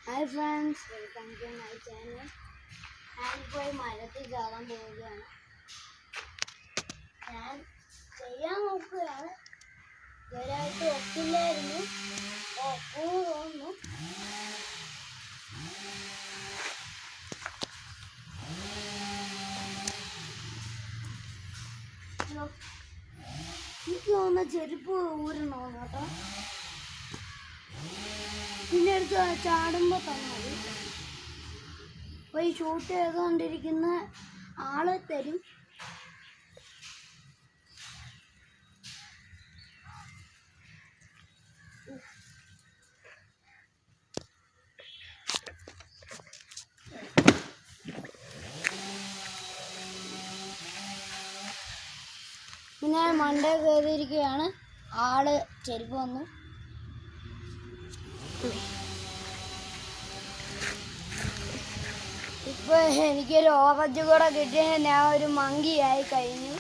Hi friends, welcome to my channel. ഞാനിപ്പോൾ മരത്തിൽ കയറാൻ പോവുകയാണ്. ഞാൻ ചെയ്യാൻ നോക്കുകയാണ്. ഇതുവരെയായിട്ട് ഒക്കില്ലായിരുന്നു. തോന്നുന്നു. എനിക്ക് തോന്നുന്ന ചെരുപ്പ് ഊരണോന്ന് കേട്ടോ. പിന്നെ അടുത്ത് ചാടുമ്പോൾ തന്നെ മതി. അപ്പോൾ ഈ ഷൂട്ട് ചെയ്തുകൊണ്ടിരിക്കുന്ന ആള് തരും. പിന്നെ മണ്ടേ കയറിയിരിക്കുകയാണ്. ആള് ചെരുപ്പ് വന്നു. ഇപ്പൊ എനിക്കൊരു ഓറഞ്ച് കൂടെ കിട്ടിയ ഞാൻ ഒരു മങ്കിയായി കഴിഞ്ഞു.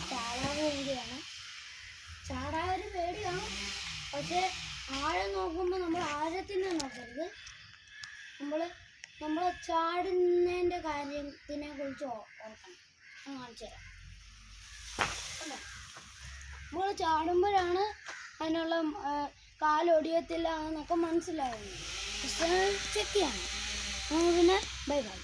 ചാടാൻ പേടിയാണ്. ചാടാൻ ഒരു പേടിയാണ്. പക്ഷെ ആഴം നോക്കുമ്പോൾ നമ്മൾ ആഴത്തിനെ നോക്കരുത്. നമ്മൾ ചാടുന്നതിൻ്റെ കാര്യത്തിനെ കുറിച്ച് ഓർക്കണം. ഞാൻ കാണിച്ചു തരാം. നമ്മൾ ചാടുമ്പോഴാണ് അതിനുള്ള കാലൊടിയത്തില്ല എന്നൊക്കെ മനസ്സിലാവുന്നത്. ചെക്ക് ചെയ്യണം. പിന്നെ ബൈ ബൈ.